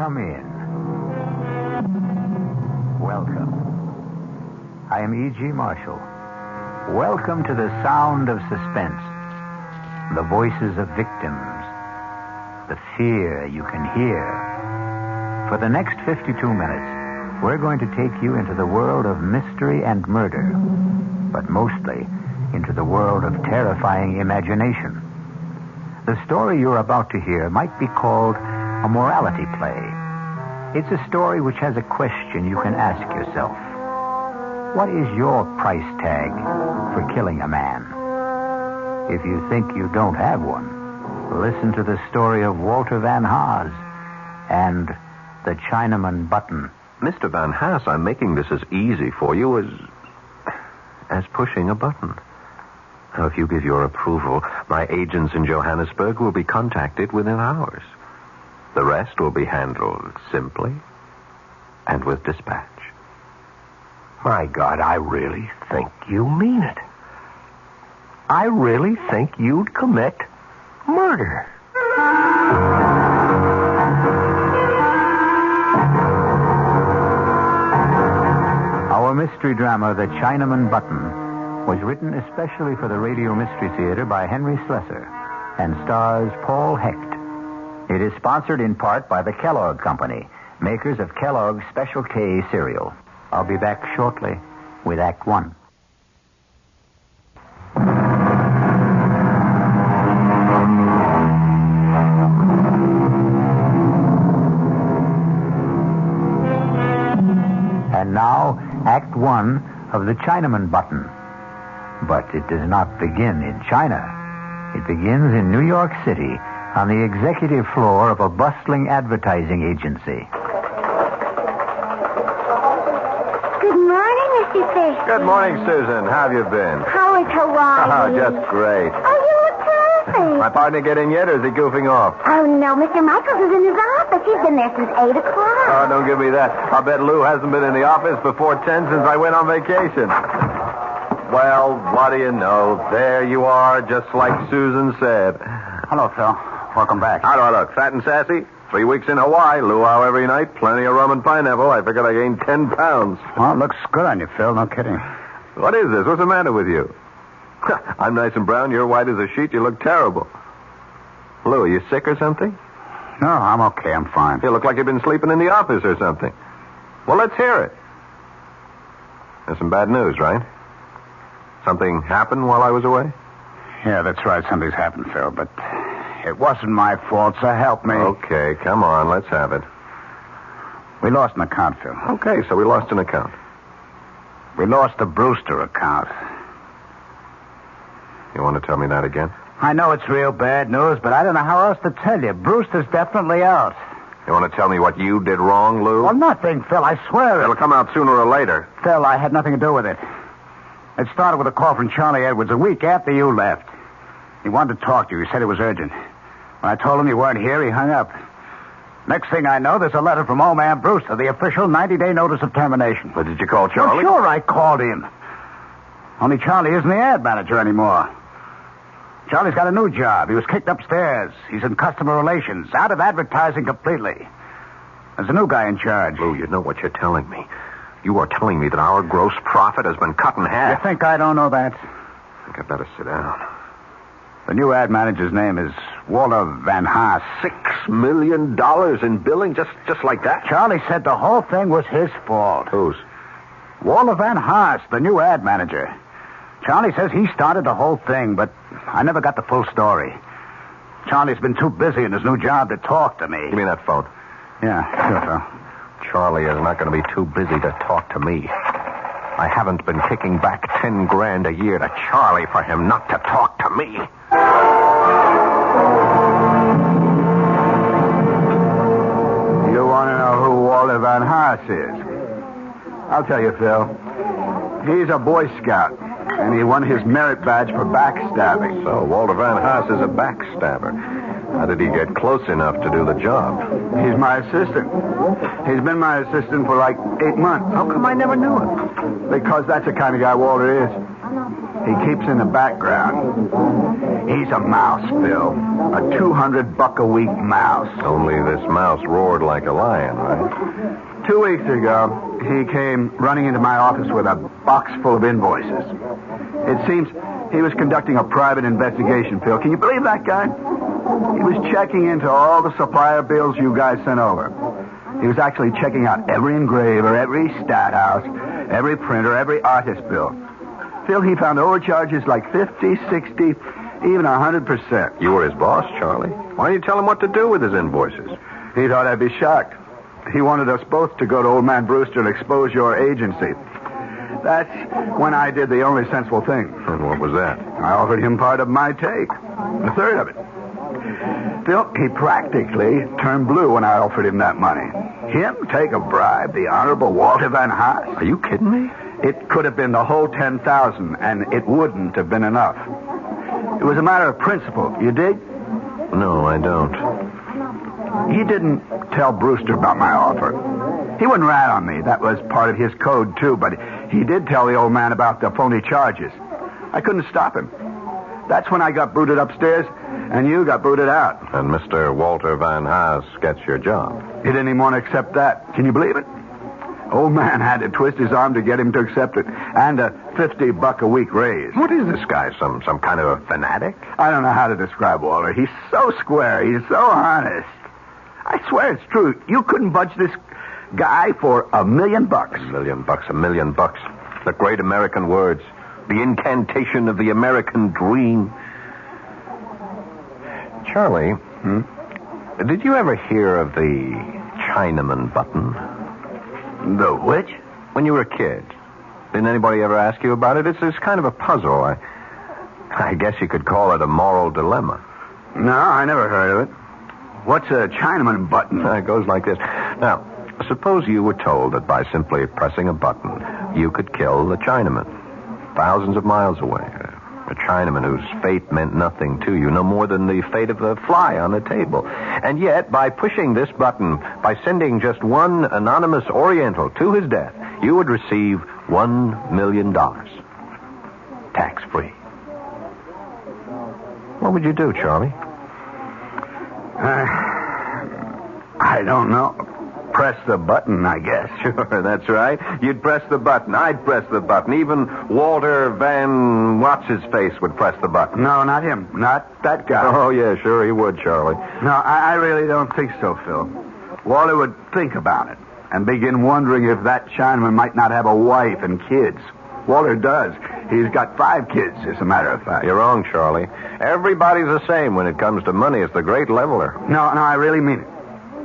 Come in. Welcome. I am E.G. Marshall. Welcome to the sound of suspense. The voices of victims. The fear you can hear. For the next 52 minutes, we're going to take you into the world of mystery and murder, but mostly into the world of terrifying imagination. The story you're about to hear might be called a morality play. It's a story which has a question you can ask yourself. What is your price tag for killing a man? If you think you don't have one, listen to the story of Walter Van Haas and the Chinaman button. Mr. Van Haas, I'm making this as easy for you as pushing a button. Now, if you give your approval, my agents in Johannesburg will be contacted within hours. The rest will be handled simply and with dispatch. My God, I really think you mean it. I really think you'd commit murder. Our mystery drama, The Chinaman Button, was written especially for the Radio Mystery Theater by Henry Slessor and stars Paul Hecht. It is sponsored in part by the Kellogg Company, makers of Kellogg's Special K cereal. I'll be back shortly with Act One. And now, Act One of The Chinaman Button. But it does not begin in China. It begins in New York City on the executive floor of a bustling advertising agency. Good morning, Mr. Fish. Good morning, Susan. How have you been? How is Hawaii? Oh, just great. Oh, you look terrific. My partner get in yet, or is he goofing off? Oh, no, Mr. Michaels is in his office. He's been there since 8 o'clock. Oh, don't give me that. I'll bet Lou hasn't been in the office before 10 since I went on vacation. Well, what do you know? There you are, just like Susan said. Hello, Phil. Welcome back. How do I look? Fat and sassy? 3 weeks in Hawaii. Luau every night. Plenty of rum and pineapple. I figured I gained 10 pounds. Well, it looks good on you, Phil. No kidding. What is this? What's the matter with you? I'm nice and brown. You're white as a sheet. You look terrible. Lou, are you sick or something? No, I'm okay. I'm fine. You look like you've been sleeping in the office or something. Well, let's hear it. There's some bad news, right? Something happened while I was away? Yeah, that's right. Something's happened, Phil, but it wasn't my fault, so help me. Okay, come on. Let's have it. We lost an account, Phil. Okay, so we lost an account. We lost the Brewster account. You want to tell me that again? I know it's real bad news, but I don't know how else to tell you. Brewster's definitely out. You want to tell me what you did wrong, Lou? Well, nothing, Phil. I swear it. It'll come out sooner or later. Phil, I had nothing to do with it. It started with a call from Charlie Edwards a week after you left. He wanted to talk to you. He said it was urgent. When I told him you weren't here, he hung up. Next thing I know, there's a letter from old man Brewster, the official 90-day notice of termination. But did you call Charlie? Well, sure, I called him. Only Charlie isn't the ad manager anymore. Charlie's got a new job. He was kicked upstairs. He's in customer relations, out of advertising completely. There's a new guy in charge. Lou, you know what you're telling me. You are telling me that our gross profit has been cut in half. You think I don't know that? I think I better sit down. The new ad manager's name is Walter Van Haas. $6 million in billing just like that? Charlie said the whole thing was his fault. Whose? Walter Van Haas, the new ad manager. Charlie says he started the whole thing, but I never got the full story. Charlie's been too busy in his new job to talk to me. Give me that phone. Yeah, sure, Phil. Charlie is not going to be too busy to talk to me. I haven't been kicking back $10,000 a year to Charlie for him not to talk to me. You want to know who Walter Van Haas is? I'll tell you, Phil. He's a Boy Scout, and he won his merit badge for backstabbing. So Walter Van Haas is a backstabber. How did he get close enough to do the job? He's my assistant. He's been my assistant for like 8 months. How come I never knew it? Because that's the kind of guy Walter is. He keeps in the background. He's a mouse, Phil. A $200-a-week mouse. Only this mouse roared like a lion, right? 2 weeks ago, he came running into my office with a box full of invoices. It seems he was conducting a private investigation, Phil. Can you believe that guy? He was checking into all the supplier bills you guys sent over. He was actually checking out every engraver, every stat house, every printer, every artist bill. Phil, he found overcharges like 50, 60, even 100%. You were his boss, Charlie. Why didn't you tell him what to do with his invoices? He thought I'd be shocked. He wanted us both to go to old man Brewster and expose your agency. That's when I did the only sensible thing. And what was that? I offered him part of my take. A third of it. Phil, he practically turned blue when I offered him that money. Him take a bribe, the Honorable Walter Van Haas? Are you kidding me? It could have been the whole 10,000, and it wouldn't have been enough. It was a matter of principle. You dig? No, I don't. He didn't tell Brewster about my offer. He wouldn't rat on me. That was part of his code, too, but he did tell the old man about the phony charges. I couldn't stop him. That's when I got booted upstairs, and you got booted out. And Mr. Walter Van Haas gets your job. He didn't even want to accept that. Can you believe it? Old man had to twist his arm to get him to accept it, and a $50-a-week raise. What is this guy, some kind of a fanatic? I don't know how to describe Walter. He's so square. He's so honest. I swear it's true. You couldn't budge this guy for $1 million. $1 million, $1 million. The great American words. The incantation of the American dream. Charlie, did you ever hear of the Chinaman button? The which? When you were a kid. Didn't anybody ever ask you about it? It's kind of a puzzle. I guess you could call it a moral dilemma. No, I never heard of it. What's a Chinaman button? It goes like this. Now, suppose you were told that by simply pressing a button, you could kill the Chinaman, thousands of miles away. A Chinaman whose fate meant nothing to you, no more than the fate of a fly on a table. And yet, by pushing this button, by sending just one anonymous Oriental to his death, you would receive $1 million. Tax-free. What would you do, Charlie? I don't know. Press the button, I guess. Sure, that's right. You'd press the button. I'd press the button. Even Walter Van What's-His-Face would press the button. No, not him. Not that guy. Oh, yeah, sure he would, Charlie. No, I really don't think so, Phil. Walter would think about it and begin wondering if that Chinaman might not have a wife and kids. Walter does. He's got 5 kids, as a matter of fact. You're wrong, Charlie. Everybody's the same when it comes to money. It's the great leveler. No, I really mean it.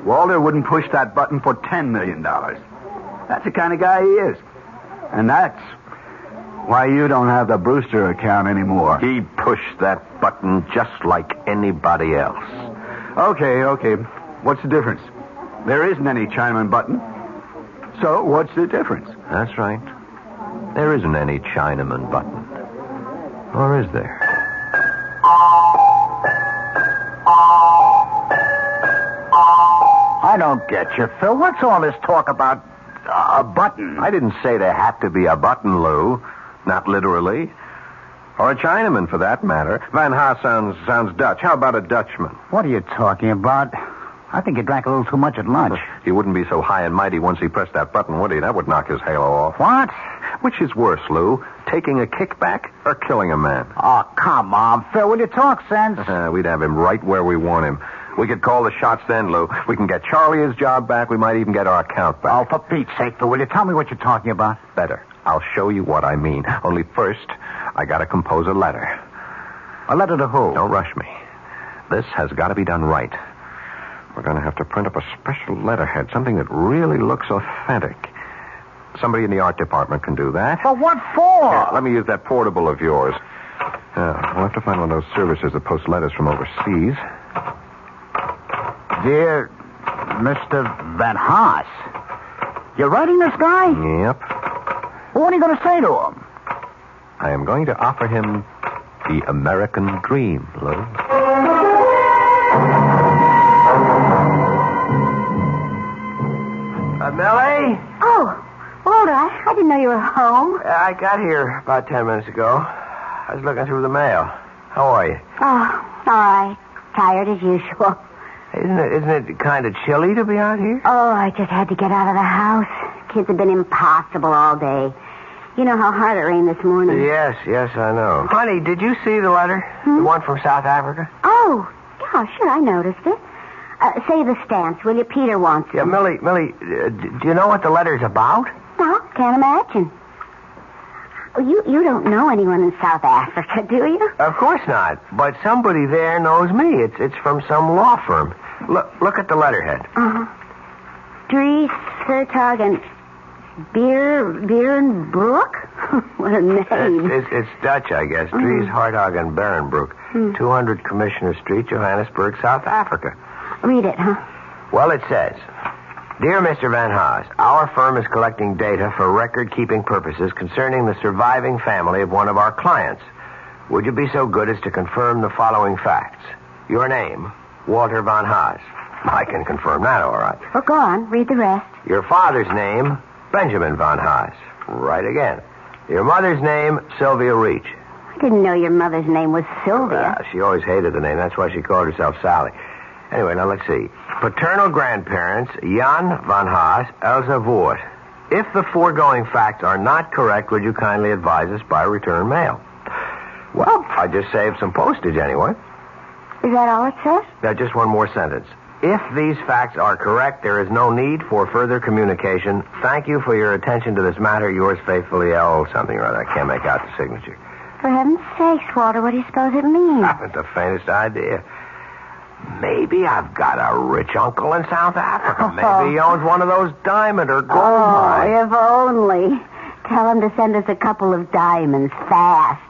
Walter wouldn't push that button for $10 million. That's the kind of guy he is. And that's why you don't have the Brewster account anymore. He pushed that button just like anybody else. Okay. What's the difference? There isn't any Chinaman button. So what's the difference? That's right. There isn't any Chinaman button. Or is there? I don't get you, Phil. What's all this talk about a button? I didn't say there had to be a button, Lou. Not literally. Or a Chinaman, for that matter. Van Haas sounds Dutch. How about a Dutchman? What are you talking about? I think he drank a little too much at lunch. He wouldn't be so high and mighty once he pressed that button, would he? That would knock his halo off. What? Which is worse, Lou? Taking a kickback or killing a man? Oh, come on, Phil. Will you talk sense? We'd have him right where we want him. We could call the shots then, Lou. We can get Charlie his job back. We might even get our account back. Oh, for Pete's sake, Phil, will you tell me what you're talking about? Better. I'll show you what I mean. Only first, I gotta compose a letter. A letter to who? Don't rush me. This has got to be done right. We're going to have to print up a special letterhead, something that really looks authentic. Somebody in the art department can do that. But what for? Yeah, let me use that portable of yours. We'll have to find one of those services that post letters from overseas. Dear Mr. Van Haas, you're writing this guy? Yep. Well, what are you going to say to him? I am going to offer him the American dream, Lou. Millie? Oh, Walter, I didn't know you were home. I got here about 10 minutes ago. I was looking through the mail. How are you? Oh, all right. Tired as usual. Isn't it kind of chilly to be out here? Oh, I just had to get out of the house. Kids have been impossible all day. You know how hard it rained this morning. Yes, I know. Honey, did you see the letter? The one from South Africa? Oh, yeah, sure, I noticed it. Say the stance, will you? Peter wants it. Yeah, Millie, do you know what the letter's about? No, can't imagine. You don't know anyone in South Africa, do you? Of course not. But somebody there knows me. It's from some law firm. Look at the letterhead. Dries, Sertog, and Berenbroek? What a name. It's Dutch, I guess. Dries, Hartog, and Berenbroek. 200 Commissioner Street, Johannesburg, South Africa. Read it, huh? Well, it says, Dear Mr. Van Haas, our firm is collecting data for record-keeping purposes concerning the surviving family of one of our clients. Would you be so good as to confirm the following facts? Your name, Walter Van Haas. I can confirm that, all right. Well, go on. Read the rest. Your father's name, Benjamin Van Haas. Right again. Your mother's name, Sylvia Reach. I didn't know your mother's name was Sylvia. She always hated the name. That's why she called herself Sally. Anyway, now let's see. Paternal grandparents, Jan Van Haas, Elsa Voort. If the foregoing facts are not correct, would you kindly advise us by return mail? Well, I just saved some postage anyway. Is that all it says? Now, just one more sentence. If these facts are correct, there is no need for further communication. Thank you for your attention to this matter. Yours faithfully, L. something or other. I can't make out the signature. For heaven's sakes, Walter, what do you suppose it means? I haven't the faintest idea. Maybe I've got a rich uncle in South Africa. Maybe he owns one of those diamond or gold mines. If only. Tell him to send us a couple of diamonds fast.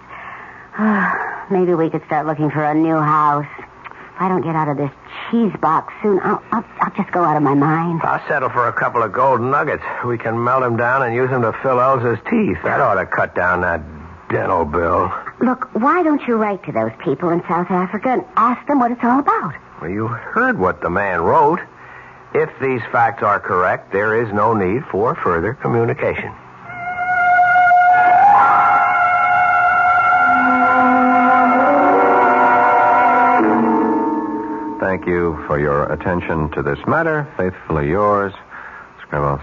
Maybe we could start looking for a new house. If I don't get out of this cheese box soon, I'll just go out of my mind. I'll settle for a couple of gold nuggets. We can melt them down and use them to fill Elsa's teeth. That ought to cut down that dental bill. Look, why don't you write to those people in South Africa and ask them what it's all about? Well, you heard what the man wrote. If these facts are correct, there is no need for further communication. Thank you for your attention to this matter. Faithfully yours, Scribble.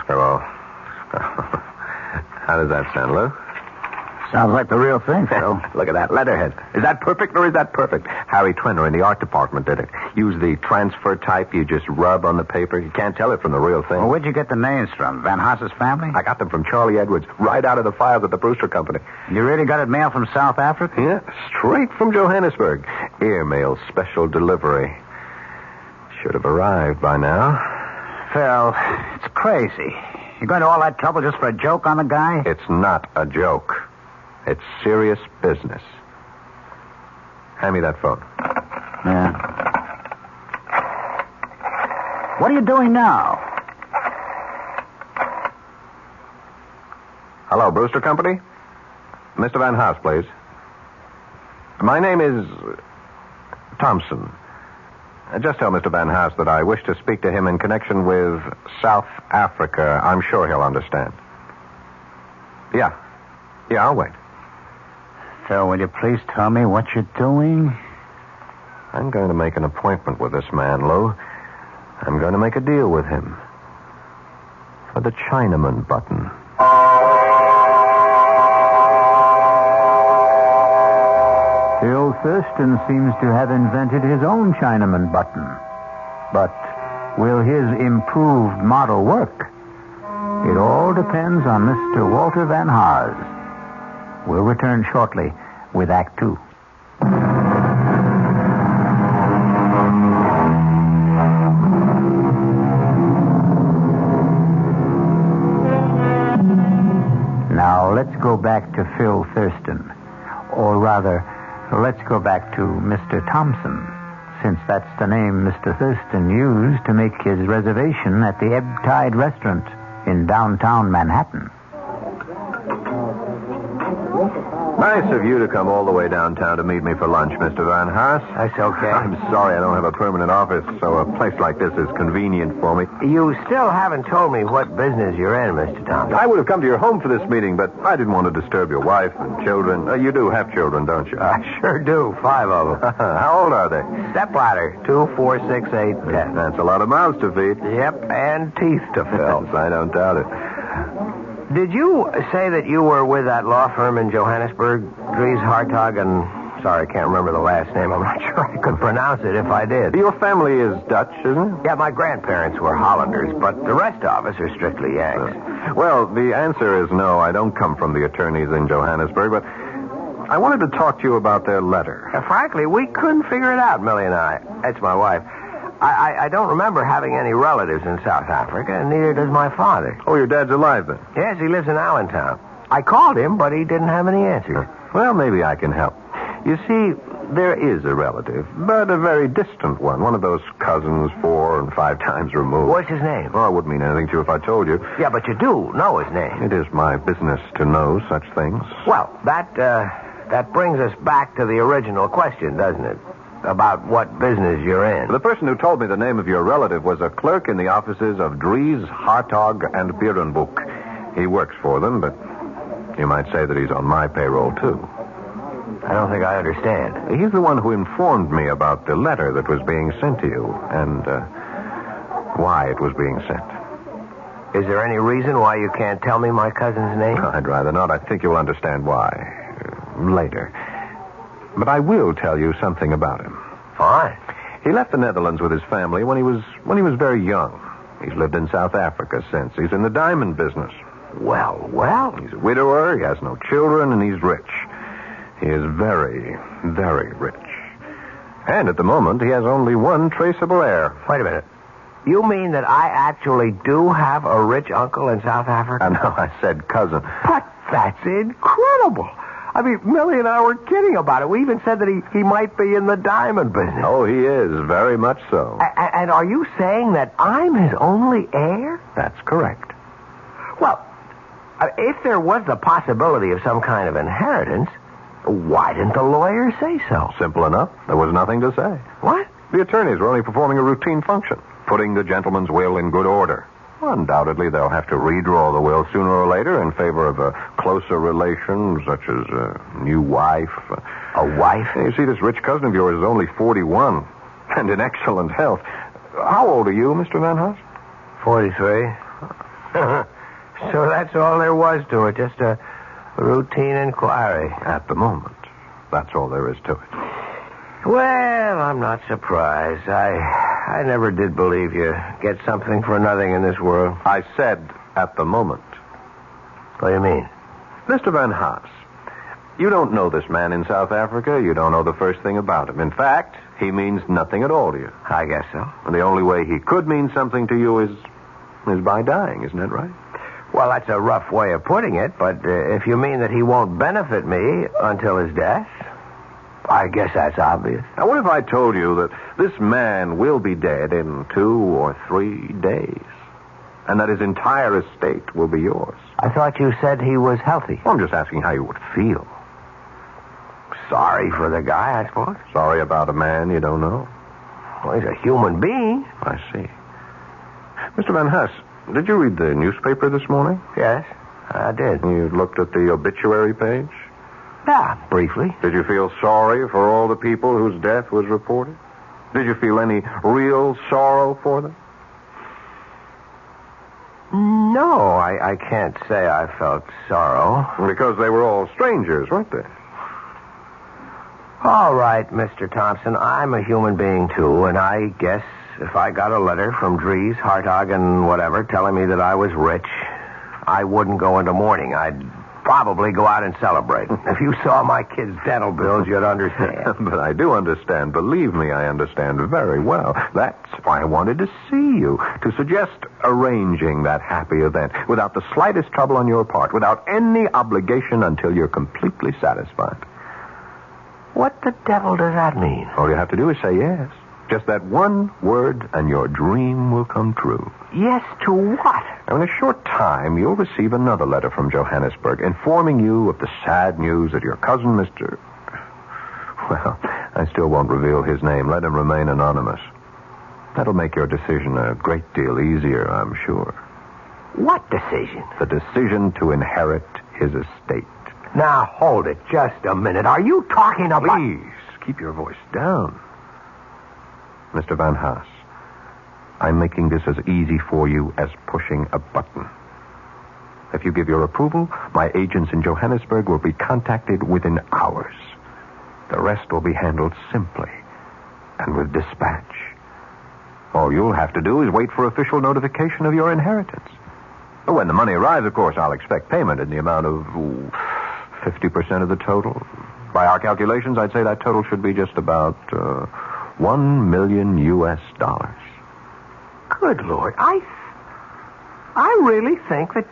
How does that sound, Lou? Sounds like the real thing, Phil. Look at that letterhead. Is that perfect or is that perfect? Harry Trenner in the art department did it. Use the transfer type you just rub on the paper. You can't tell it from the real thing. Well, where'd you get the names from? Van Haas's family? I got them from Charlie Edwards, right out of the files at the Brewster Company. You really got it mailed from South Africa? Yeah, straight from Johannesburg. Airmail special delivery. Should have arrived by now. Phil, it's crazy. You're going to all that trouble just for a joke on the guy? It's not a joke. It's serious business. Hand me that phone. Yeah. What are you doing now? Hello, Brewster Company? Mr. Van Haas, please. My name is Thompson. Just tell Mr. Van Haas that I wish to speak to him in connection with South Africa. I'm sure he'll understand. Yeah, I'll wait. Phil, will you please tell me what you're doing? I'm going to make an appointment with this man, Lou. I'm going to make a deal with him. For the Chinaman button. Phil Thurston seems to have invented his own Chinaman button. But will his improved model work? It all depends on Mr. Walter Van Haas. We'll return shortly with Act Two. Now, let's go back to Phil Thurston. Or rather, let's go back to Mr. Thompson, since that's the name Mr. Thurston used to make his reservation at the Ebb Tide Restaurant in downtown Manhattan. Nice of you to come all the way downtown to meet me for lunch, Mr. Van Haas. That's okay. I'm sorry I don't have a permanent office, so a place like this is convenient for me. You still haven't told me what business you're in, Mr. Thompson. I would have come to your home for this meeting, but I didn't want to disturb your wife and children. You do have children, don't you? I sure do. 5 of them. How old are they? Stepladder. 2, 4, 6, 8, 10. That's a lot of mouths to feed. Yep, and teeth to fill. Yes, I don't doubt it. Did you say that you were with that law firm in Johannesburg, Dries Hartog, and... Sorry, I can't remember the last name. I'm not sure I could pronounce it if I did. Your family is Dutch, isn't it? Yeah, my grandparents were Hollanders, but the rest of us are strictly Yanks. Well, the answer is no. I don't come from the attorneys in Johannesburg, but I wanted to talk to you about their letter. Frankly, we couldn't figure it out, Millie and I. That's my wife. I don't remember having any relatives in South Africa, and neither does my father. Oh, your dad's alive then? Yes, he lives in Allentown. I called him, but he didn't have any answers. Well, maybe I can help. You see, there is a relative, but a very distant one of those cousins 4 and 5 times removed. What's his name? Well, I wouldn't mean anything to you if I told you. Yeah, but you do know his name. It is my business to know such things. Well, that brings us back to the original question, doesn't it? About what business you're in. The person who told me the name of your relative was a clerk in the offices of Dries, Hartog, and Berenboek. He works for them, but you might say that he's on my payroll, too. I don't think I understand. He's the one who informed me about the letter that was being sent to you and why it was being sent. Is there any reason why you can't tell me my cousin's name? I'd rather not. I think you'll understand why later. But I will tell you something about him. Fine. He left the Netherlands with his family when he was very young. He's lived in South Africa since. He's in the diamond business. Well. He's a widower, he has no children, and he's rich. He is very, very rich. And at the moment, he has only one traceable heir. Wait a minute. You mean that I actually do have a rich uncle in South Africa? No, I said cousin. But that's incredible. I mean, Millie and I were kidding about it. We even said that he might be in the diamond business. Oh, he is, very much so. And are you saying that I'm his only heir? That's correct. Well, if there was the possibility of some kind of inheritance, why didn't the lawyer say so? Simple enough. There was nothing to say. What? The attorneys were only performing a routine function, putting the gentleman's will in good order. Well, undoubtedly, they'll have to redraw the will sooner or later in favor of a closer relation, such as a new wife. A wife? You see, this rich cousin of yours is only 41 and in excellent health. How old are you, Mr. Van Haas? 43. So that's all there was to it, just a routine inquiry. At the moment. That's all there is to it. Well, I'm not surprised. I never did believe you get something for nothing in this world. I said at the moment. What do you mean? Mr. Van Haas, you don't know this man in South Africa. You don't know the first thing about him. In fact, he means nothing at all to you. I guess so. And the only way he could mean something to you is by dying, isn't that right? Well, that's a rough way of putting it, but if you mean that he won't benefit me until his death, I guess that's obvious. Now, what if I told you that this man will be dead in 2 or 3 days, and that his entire estate will be yours? I thought you said he was healthy. Well, I'm just asking how you would feel. Sorry for the guy, I suppose. Sorry about a man you don't know? Well, he's a human being. I see. Mr. Van Haas, did you read the newspaper this morning? Yes, I did. You looked at the obituary page? Yeah, briefly. Did you feel sorry for all the people whose death was reported? Did you feel any real sorrow for them? No, I can't say I felt sorrow. Because they were all strangers, weren't they? All right, Mr. Thompson, I'm a human being, too, and I guess if I got a letter from Dries, Hartog, and whatever telling me that I was rich, I wouldn't go into mourning. I'd probably go out and celebrate. If you saw my kids' dental bills, you'd understand. But I do understand. Believe me, I understand very well. That's why I wanted to see you, to suggest arranging that happy event without the slightest trouble on your part, without any obligation until you're completely satisfied. What the devil does that mean? All you have to do is say yes. Just that one word, and your dream will come true. Yes to what? Now, in a short time, you'll receive another letter from Johannesburg informing you of the sad news that your cousin, Mr. Well, I still won't reveal his name. Let him remain anonymous. That'll make your decision a great deal easier, I'm sure. What decision? The decision to inherit his estate. Now, hold it just a minute. Are you talking about... Please, keep your voice down. Mr. Van Haas, I'm making this as easy for you as pushing a button. If you give your approval, my agents in Johannesburg will be contacted within hours. The rest will be handled simply and with dispatch. All you'll have to do is wait for official notification of your inheritance. When the money arrives, of course, I'll expect payment in the amount of 50% of the total. By our calculations, I'd say that total should be just about $1 million US. Good Lord, I really think that...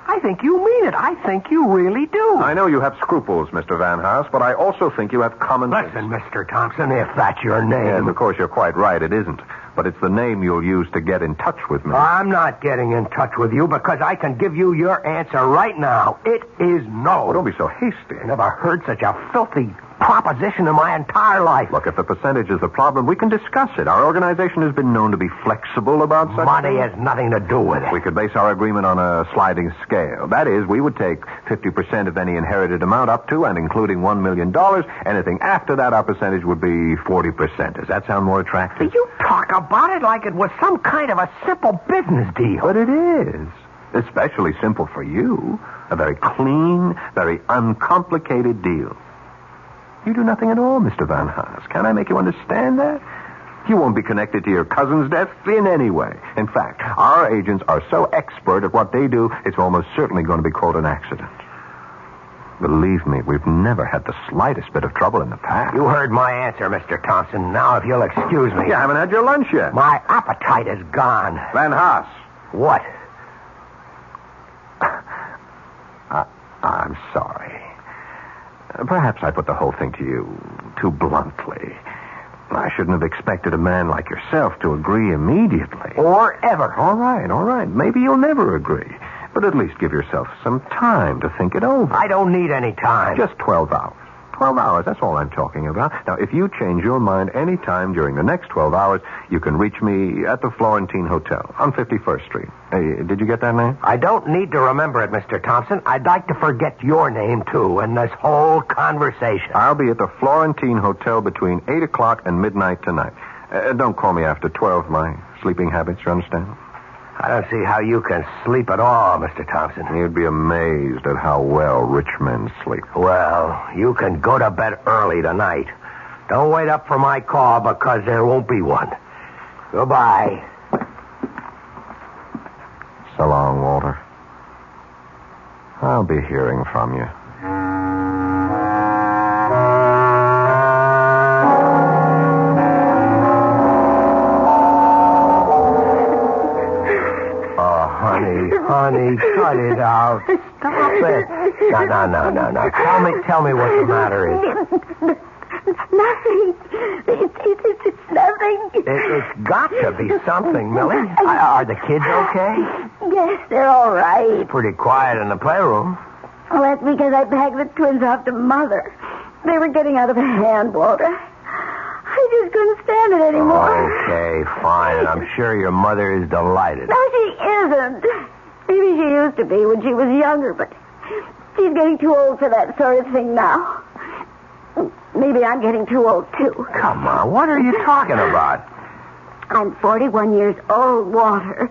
I think you mean it. I think you really do. I know you have scruples, Mr. Van Haas, but I also think you have common sense. Listen, Mr. Thompson, if that's your name... Yes, of course, you're quite right. It isn't. But it's the name you'll use to get in touch with me. I'm not getting in touch with you because I can give you your answer right now. It is no. Oh, don't be so hasty. I never heard such a filthy proposition in my entire life. Look, if the percentage is the problem, we can discuss it. Our organization has been known to be flexible about such Money things. has nothing to do with it. We could base our agreement on a sliding scale. That is, we would take 50% of any inherited amount up to and including $1 million. Anything after that, our percentage would be 40%. Does that sound more attractive? You talk about it like it was some kind of a simple business deal. But it is. Especially simple for you. A very clean, very uncomplicated deal. You do nothing at all, Mr. Van Haas. Can I make you understand that? You won't be connected to your cousin's death in any way. In fact, our agents are so expert at what they do, it's almost certainly going to be called an accident. Believe me, we've never had the slightest bit of trouble in the past. You heard my answer, Mr. Thompson. Now, if you'll excuse me... You haven't had your lunch yet. My appetite is gone. Van Haas. What? I'm sorry. Perhaps I put the whole thing to you too bluntly. I shouldn't have expected a man like yourself to agree immediately. Or ever. All right. Maybe you'll never agree. But at least give yourself some time to think it over. I don't need any time. Just 12 hours. 12 hours, that's all I'm talking about. Now, if you change your mind any time during the next 12 hours, you can reach me at the Florentine Hotel on 51st Street. Hey, did you get that name? I don't need to remember it, Mr. Thompson. I'd like to forget your name, too, in this whole conversation. I'll be at the Florentine Hotel between 8 o'clock and midnight tonight. Don't call me after 12. My sleeping habits, you understand? I don't see how you can sleep at all, Mr. Thompson. You'd be amazed at how well rich men sleep. Well, you can go to bed early tonight. Don't wait up for my call because there won't be one. Goodbye. So long, Walter. I'll be hearing from you. Honey, cut it out. Stop it. No. Tell me what the matter is. Nothing. It's nothing. It's got to be something, Millie. Are the kids okay? Yes, they're all right. Pretty quiet in the playroom. Well, that's because I packed the twins off to Mother. They were getting out of hand, Walter. I just couldn't stand it anymore. Okay, fine. And I'm sure your mother is delighted. No, she isn't. Maybe she used to be when she was younger, but she's getting too old for that sort of thing now. Maybe I'm getting too old, too. Come on, what are you talking about? I'm 41 years old, Walter.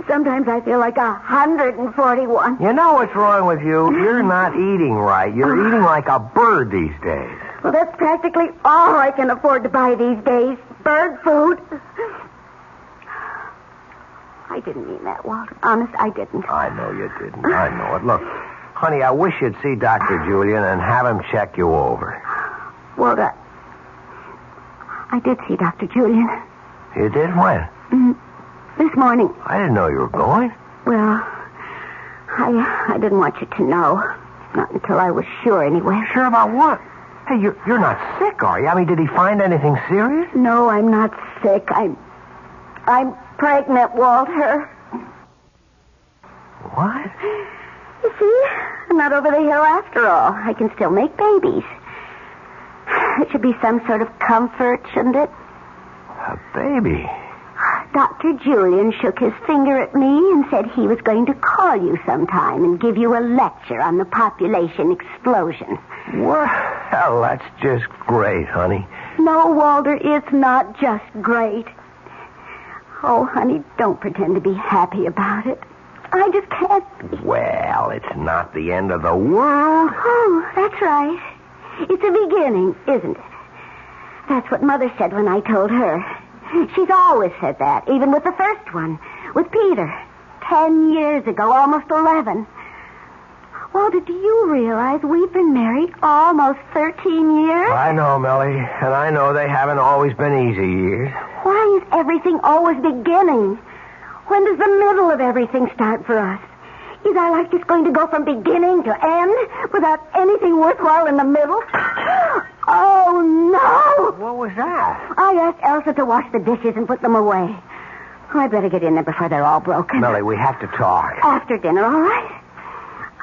Sometimes I feel like 141. You know what's wrong with you? You're not eating right. You're eating like a bird these days. Well, that's practically all I can afford to buy these days. Bird food. I didn't mean that, Walter. Honest, I didn't. I know you didn't. I know it. Look, honey, I wish you'd see Dr. Julian and have him check you over. Walter, I did see Dr. Julian. You did? When? This morning. I didn't know you were going. Well, I didn't want you to know. Not until I was sure, anyway. Sure about what? Hey, you're not sick, are you? I mean, did he find anything serious? No, I'm not sick. I'm pregnant, Walter. What? You see, I'm not over the hill after all. I can still make babies. It should be some sort of comfort, shouldn't it? A baby? Dr. Julian shook his finger at me and said he was going to call you sometime and give you a lecture on the population explosion. What? Hell, that's just great, honey. No, Walter, it's not just great. Oh, honey, don't pretend to be happy about it. I just can't. Well, it's not the end of the world. Oh, that's right. It's a beginning, isn't it? That's what Mother said when I told her. She's always said that, even with the first one, with Peter. 10 years ago, almost 11. Walter, do you realize we've been married almost 13 years? I know, Melly, and I know they haven't always been easy years. Why is everything always beginning? When does the middle of everything start for us? Is our life just going to go from beginning to end without anything worthwhile in the middle? Oh, no! What was that? I asked Elsa to wash the dishes and put them away. Oh, I'd better get in there before they're all broken. Melly, we have to talk. After dinner, all right?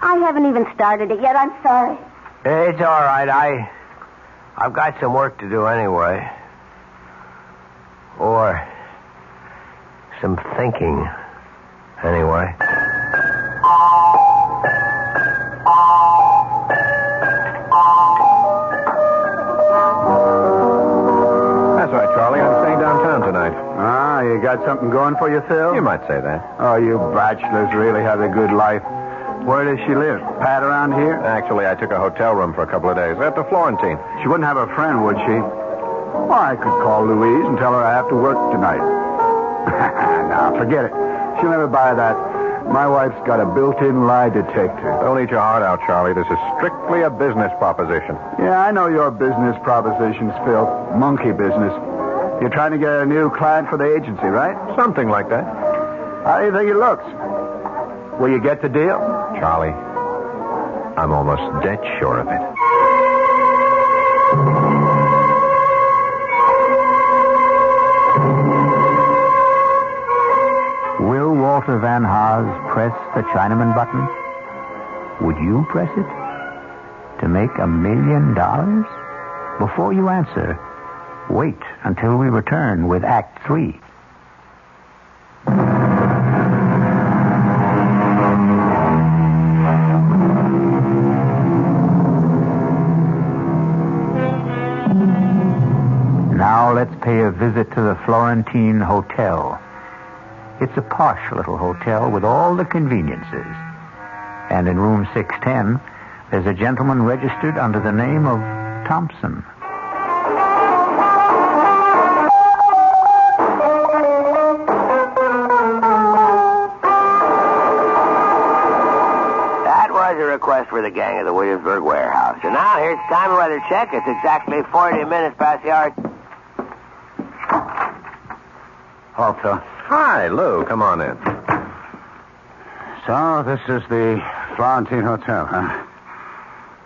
I haven't even started it yet. I'm sorry. It's all right. I've got some work to do anyway. Or some thinking anyway. That's right, Charlie. I'm staying downtown tonight. Ah, you got something going for you, Phil? You might say that. Oh, you bachelors really have a good life. Where does she live? Pat around here? Actually, I took a hotel room for a couple of days at the Florentine. She wouldn't have a friend, would she? Well, I could call Louise and tell her I have to work tonight. Now, forget it. She'll never buy that. My wife's got a built-in lie detector. Don't eat your heart out, Charlie. This is strictly a business proposition. Yeah, I know your business propositions, Phil. Monkey business. You're trying to get a new client for the agency, right? Something like that. How do you think it looks? Will you get the deal? Charlie, I'm almost dead sure of it. Will Walter Van Haas press the Chinaman button? Would you press it? To make $1 million? Before you answer, wait until we return with Act 3. Now let's pay a visit to the Florentine Hotel. It's a posh little hotel with all the conveniences. And in room 610, there's a gentleman registered under the name of Thompson. That was a request for the gang of the Williamsburg warehouse. And now here's the time of weather check. It's exactly 40 minutes past the hour. Hello, Phil. Hi, Lou. Come on in. So, this is the Florentine Hotel, huh?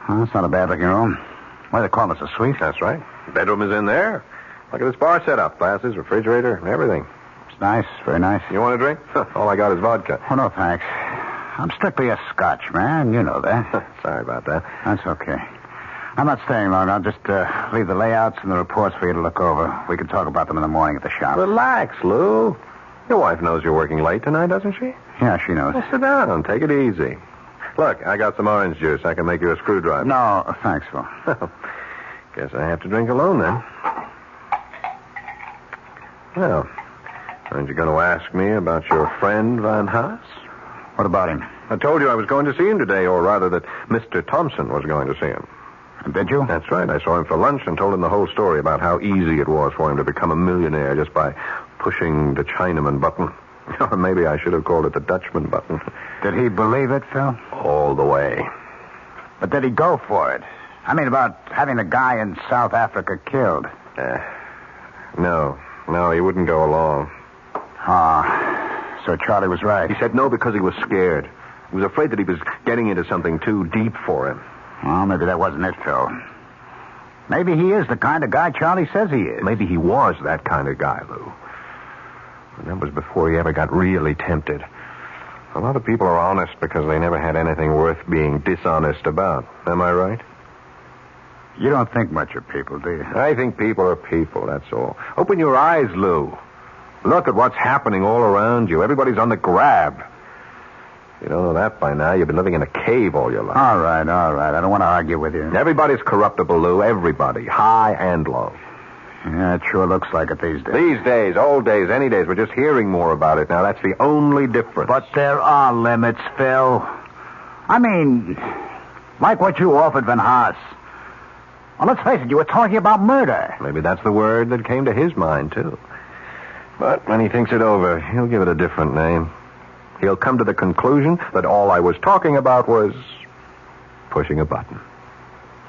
Well, that's not a bad-looking room. Why, they call this a suite? That's right. Bedroom is in there. Look at this bar setup. Glasses, refrigerator, everything. It's nice. Very nice. You want a drink? All I got is vodka. Oh, no, thanks. I'm strictly a Scotch man. You know that. Sorry about that. That's okay. I'm not staying long. I'll just leave the layouts and the reports for you to look over. We can talk about them in the morning at the shop. Relax, Lou. Your wife knows you're working late tonight, doesn't she? Yeah, she knows. Well, sit down. Take it easy. Look, I got some orange juice. I can make you a screwdriver. No, thanks, Phil. Guess I have to drink alone then. Well, aren't you going to ask me about your friend Van Haas? What about him? I told you I was going to see him today, or rather that Mr. Thompson was going to see him. Did you? That's right. I saw him for lunch and told him the whole story about how easy it was for him to become a millionaire just by pushing the Chinaman button. Or maybe I should have called it the Dutchman button. Did he believe it, Phil? All the way. But did he go for it? I mean, about having the guy in South Africa killed. No, he wouldn't go along. Ah, so Charlie was right. He said no because he was scared. He was afraid that he was getting into something too deep for him. Well, maybe that wasn't it, Phil. Maybe he is the kind of guy Charlie says he is. Maybe he was that kind of guy, Lou. And that was before he ever got really tempted. A lot of people are honest because they never had anything worth being dishonest about. Am I right? You don't think much of people, do you? I think people are people, that's all. Open your eyes, Lou. Look at what's happening all around you. Everybody's on the grab. You don't know that by now. You've been living in a cave all your life. All right. I don't want to argue with you. Everybody's corruptible, Lou. Everybody. High and low. Yeah, it sure looks like it these days. These days, old days, any days. We're just hearing more about it now. That's the only difference. But there are limits, Phil. I mean, like what you offered Van Haas. Well, let's face it, you were talking about murder. Maybe that's the word that came to his mind, too. But when he thinks it over, he'll give it a different name. He'll come to the conclusion that all I was talking about was pushing a button.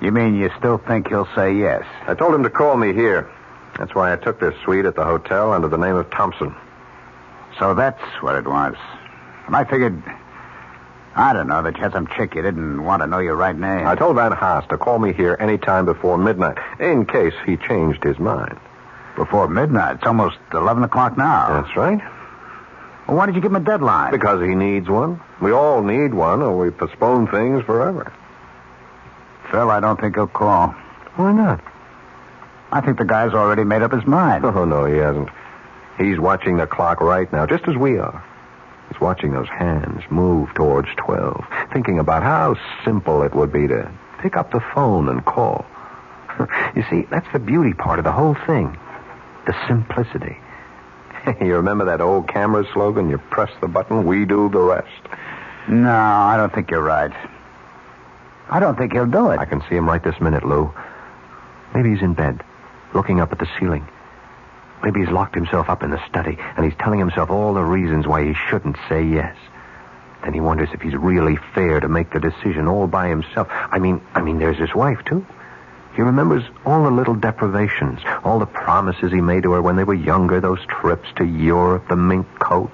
You mean you still think he'll say yes? I told him to call me here. That's why I took this suite at the hotel under the name of Thompson. So that's what it was. And I figured, I don't know, that you had some chick you didn't want to know your right name. I told Van Haas to call me here any time before midnight, in case he changed his mind. Before midnight? It's almost 11 o'clock now. That's right. Well, why did you give him a deadline? Because he needs one. We all need one, or we postpone things forever. Phil, I don't think he'll call. Why not? I think the guy's already made up his mind. Oh, no, he hasn't. He's watching the clock right now, just as we are. He's watching those hands move towards 12, thinking about how simple it would be to pick up the phone and call. You see, that's the beauty part of the whole thing. The simplicity. You remember that old camera slogan? You press the button, we do the rest. No, I don't think you're right. I don't think he'll do it. I can see him right this minute, Lou. Maybe he's in bed, looking up at the ceiling. Maybe he's locked himself up in the study, and he's telling himself all the reasons why he shouldn't say yes. Then he wonders if he's really fair to make the decision all by himself. I mean, there's his wife, too. He remembers all the little deprivations, all the promises he made to her when they were younger, those trips to Europe, the mink coat.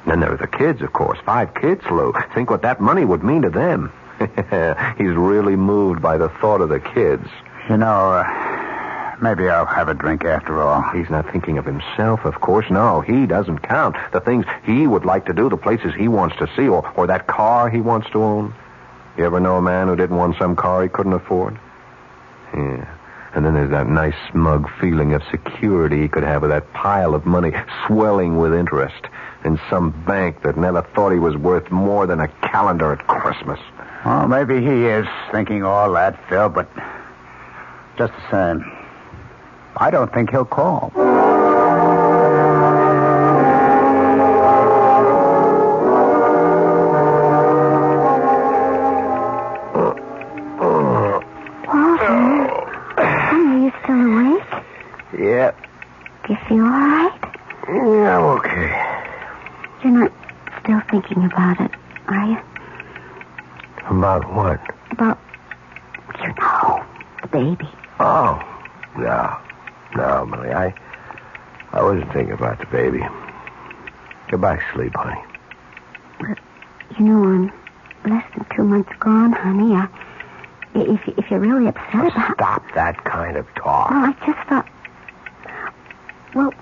And then there are the kids, of course. 5 kids, Lou. Think what that money would mean to them. He's really moved by the thought of the kids. You know, maybe I'll have a drink after all. He's not thinking of himself, of course. No, he doesn't count. The things he would like to do, the places he wants to see, or that car he wants to own. You ever know a man who didn't want some car he couldn't afford? Yeah. And then there's that nice, smug feeling of security he could have with that pile of money swelling with interest in some bank that never thought he was worth more than a calendar at Christmas. Well, maybe he is thinking all that, Phil, but just the same, I don't think he'll call. Yeah. Do you feel all right? Yeah, I'm okay. You're not still thinking about it, are you? About what? About, the baby. Oh, no. No, Millie, I wasn't thinking about the baby. Get back to sleep, honey. Well, I'm less than 2 months gone, honey. If you're really upset about... Stop that kind of talk. Well, I just thought... Well,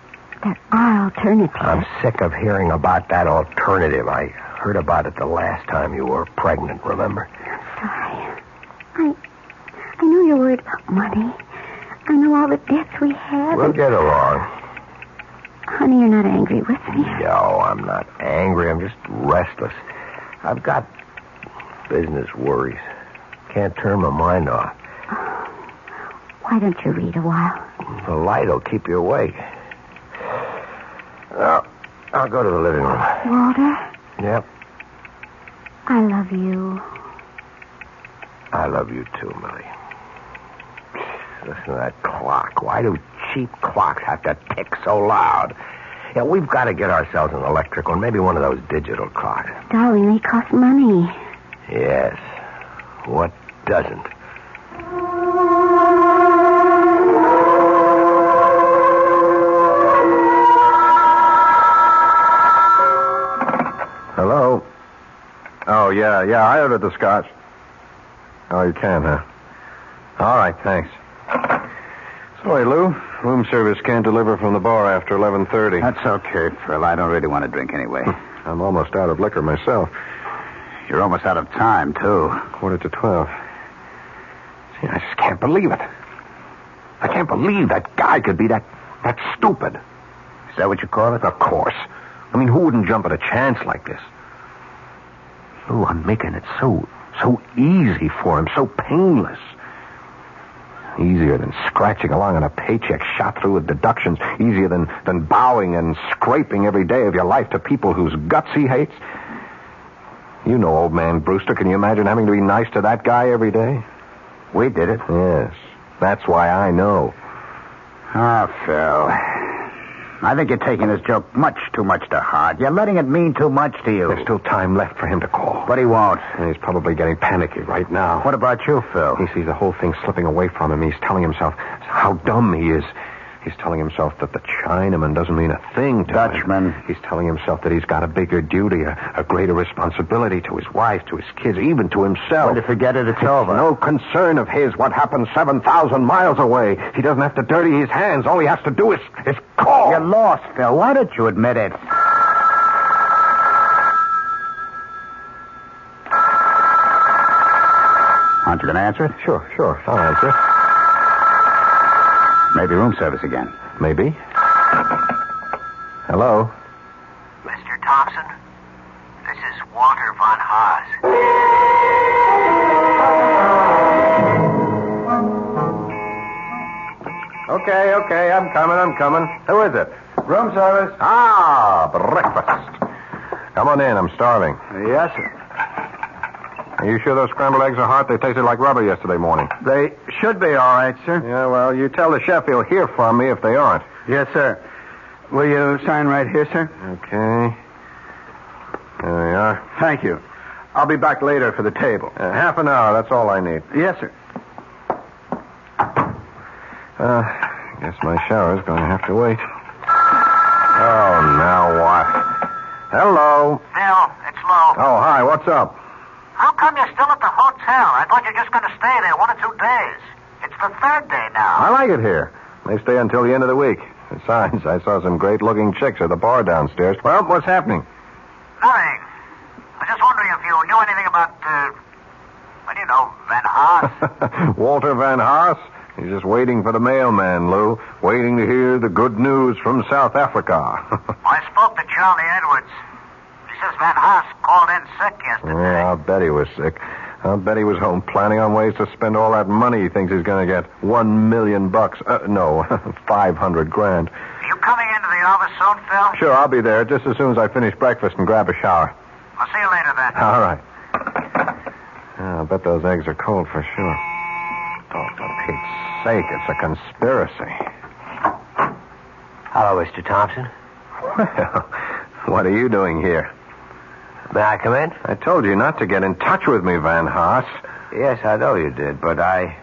there are alternatives. I'm sick of hearing about that alternative. I heard about it the last time you were pregnant, remember? I'm sorry. I know you're worried about money. I know all the debts we have. We'll get along. Honey, you're not angry with me. No, I'm not angry. I'm just restless. I've got business worries. Can't turn my mind off. Why don't you read a while? The light will keep you awake. Well, I'll go to the living room. Walter? Yep. I love you. I love you too, Millie. Listen to that clock. Why do cheap clocks have to tick so loud? Yeah, we've got to get ourselves an electric one, maybe one of those digital clocks. Darling, they cost money. Yes. What doesn't? Hello? Oh, yeah, I ordered the scotch. Oh, you can, huh? All right, thanks. Sorry, Lou. Room service can't deliver from the bar after 11:30. That's okay, Phil. I don't really want to drink anyway. I'm almost out of liquor myself. You're almost out of time, too. 11:45. See, I just can't believe it. I can't believe that guy could be that stupid. Is that what you call it? Of course. I mean, who wouldn't jump at a chance like this? Lou, I'm making it so easy for him, so painless. Easier than scratching along on a paycheck shot through with deductions. Easier than bowing and scraping every day of your life to people whose guts he hates. You know old man Brewster. Can you imagine having to be nice to that guy every day? We did it. Yes. That's why I know. Phil. I think you're taking this joke much too much to heart. You're letting it mean too much to you. There's still time left for him to call. But he won't. And he's probably getting panicky right now. What about you, Phil? He sees the whole thing slipping away from him. He's telling himself how dumb he is. He's telling himself that the Chinaman doesn't mean a thing to Dutchman. him. He's telling himself that he's got a bigger duty, a greater responsibility to his wife, to his kids, even to himself. When you forget it, it's over. No concern of his what happens 7,000 miles away. He doesn't have to dirty his hands. All he has to do is call. You're lost, Phil. Why don't you admit it? Aren't you going to answer it? Sure. I'll answer it. Maybe room service again. Maybe. Hello? Mr. Thompson, this is Walter von Haas. Okay, I'm coming. Who is it? Room service. Breakfast. Come on in, I'm starving. Yes, sir. Are you sure those scrambled eggs are hot? They tasted like rubber yesterday morning. They should be all right, sir. Yeah, well, you tell the chef he'll hear from me if they aren't. Yes, sir. Will you sign right here, sir? Okay. There we are. Thank you. I'll be back later for the table. Half an hour, that's all I need. Yes, sir. Guess my shower's going to have to wait. Oh, now what? Hello. Phil, it's Lou. Oh, hi, what's up? How come you're still at the hotel? I thought you were just going to stay there 1 or 2 days. It's the 3rd day now. I like it here. They stay until the end of the week. Besides, I saw some great-looking chicks at the bar downstairs. Well, what's happening? Nothing. I was just wondering if you knew anything about, Van Haas. Walter Van Haas? He's just waiting for the mailman, Lou. Waiting to hear the good news from South Africa. I spoke to Charlie Edwards. He says Van Haas called in sick yesterday. Yeah, I'll bet he was sick. I'll bet he was home planning on ways to spend all that money he thinks he's going to get. $1 million. No, 500 grand. Are you coming into the office soon, Phil? Sure, I'll be there just as soon as I finish breakfast and grab a shower. I'll see you later then. All right. I'll bet those eggs are cold for sure. Oh, for Pete's sake, it's a conspiracy. Hello, Mr. Thompson. Well, what are you doing here? May I come in? I told you not to get in touch with me, Van Haas. Yes, I know you did, but I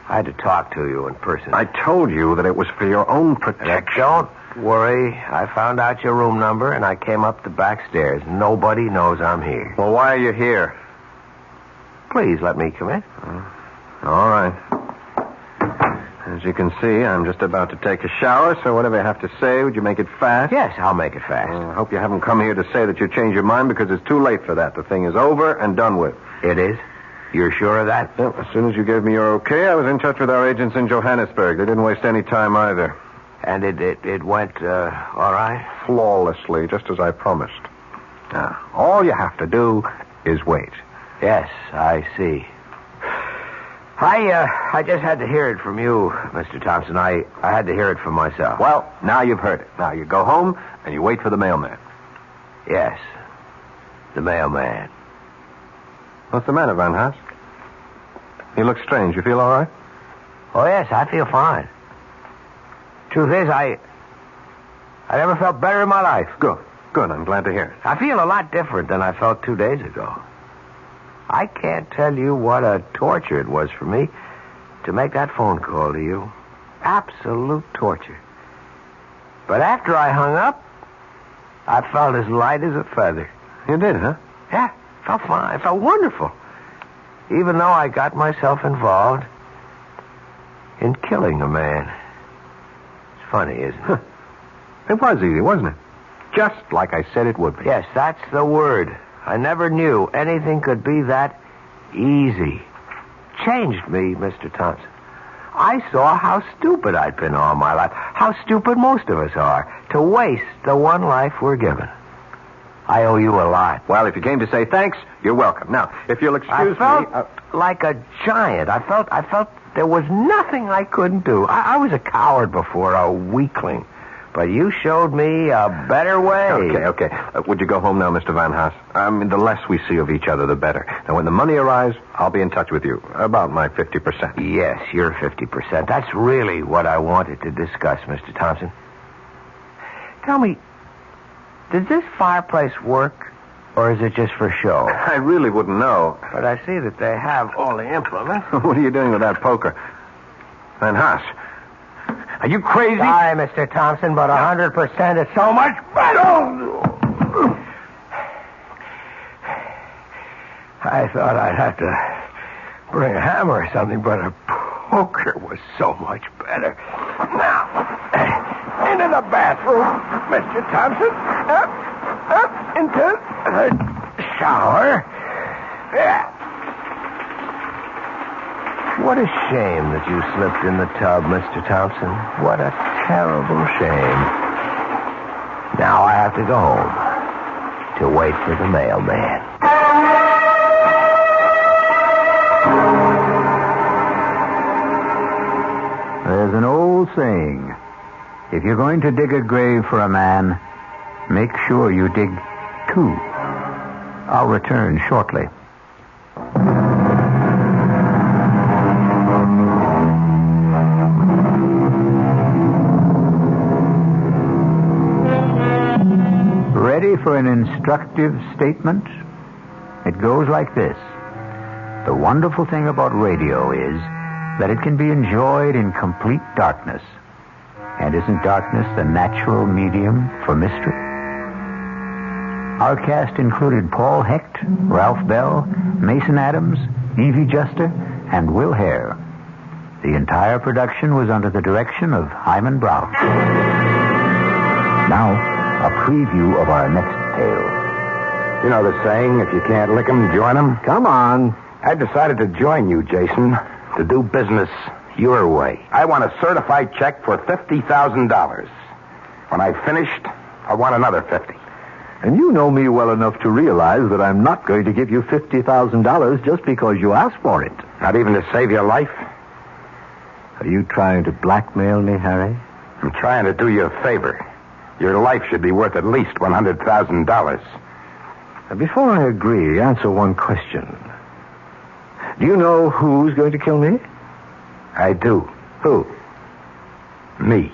had to talk to you in person. I told you that it was for your own protection. Don't worry. I found out your room number, and I came up the back stairs. Nobody knows I'm here. Well, why are you here? Please let me come in. All right. As you can see, I'm just about to take a shower, so whatever you have to say, would you make it fast? Yes, I'll make it fast. I hope you haven't come here to say that you changed your mind, because it's too late for that. The thing is over and done with. It is? You're sure of that? Well, as soon as you gave me your okay, I was in touch with our agents in Johannesburg. They didn't waste any time either. And it went, all right? Flawlessly, just as I promised. Now, all you have to do is wait. Yes, I see. I just had to hear it from you, Mr. Thompson. I had to hear it from myself. Well, now you've heard it. Now you go home and you wait for the mailman. Yes, the mailman. What's the matter, Van Haas? You look strange. You feel all right? Oh, yes, I feel fine. Truth is, I never felt better in my life. Good. I'm glad to hear it. I feel a lot different than I felt 2 days ago. I can't tell you what a torture it was for me to make that phone call to you. Absolute torture. But after I hung up, I felt as light as a feather. You did, huh? Yeah, felt fine. Felt wonderful. Even though I got myself involved in killing a man. It's funny, isn't it? It was easy, wasn't it? Just like I said it would be. Yes, that's the word. I never knew anything could be that easy. Changed me, Mr. Thompson. I saw how stupid I'd been all my life, how stupid most of us are, to waste the one life we're given. I owe you a lot. Well, if you came to say thanks, you're welcome. Now, if you'll excuse me... I felt like a giant. I felt there was nothing I couldn't do. I was a coward before, a weakling. But you showed me a better way. Okay. Would you go home now, Mr. Van Haas? The less we see of each other, the better. Now, when the money arrives, I'll be in touch with you about my 50%. Yes, your 50%. That's really what I wanted to discuss, Mr. Thompson. Tell me, does this fireplace work, or is it just for show? I really wouldn't know. But I see that they have all the implements. What are you doing with that poker? Van Haas, are you crazy? Sorry, Mr. Thompson, but 100% is so much better. I thought I'd have to bring a hammer or something, but a poker was so much better. Now, into the bathroom, Mr. Thompson. Up into the shower. Yeah. What a shame that you slipped in the tub, Mr. Thompson. What a terrible shame. Now I have to go home to wait for the mailman. There's an old saying, if you're going to dig a grave for a man, make sure you dig two. I'll return shortly. Ready for an instructive statement? It goes like this. The wonderful thing about radio is that it can be enjoyed in complete darkness. And isn't darkness the natural medium for mystery? Our cast included Paul Hecht, Ralph Bell, Mason Adams, Evie Juster, and Will Hare. The entire production was under the direction of Hyman Brown. Now, a preview of our next tale. You know the saying, if you can't lick 'em, join 'em? Come on. I decided to join you, Jason, to do business your way. I want a certified check for $50,000. When I've finished, I want another 50. And you know me well enough to realize that I'm not going to give you $50,000 just because you asked for it. Not even to save your life? Are you trying to blackmail me, Harry? I'm trying to do you a favor. Your life should be worth at least $100,000. Before I agree, answer one question. Do you know who's going to kill me? I do. Who? Me.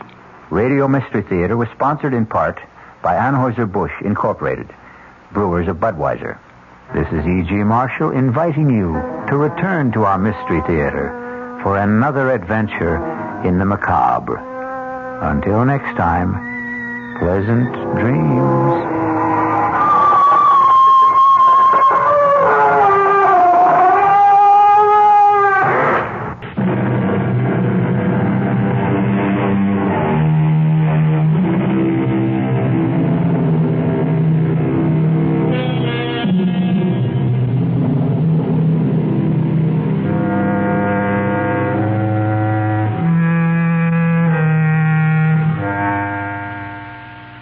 Radio Mystery Theater was sponsored in part by Anheuser-Busch Incorporated, brewers of Budweiser. This is E.G. Marshall inviting you to return to our Mystery Theater for another adventure in the macabre. Until next time, pleasant dreams.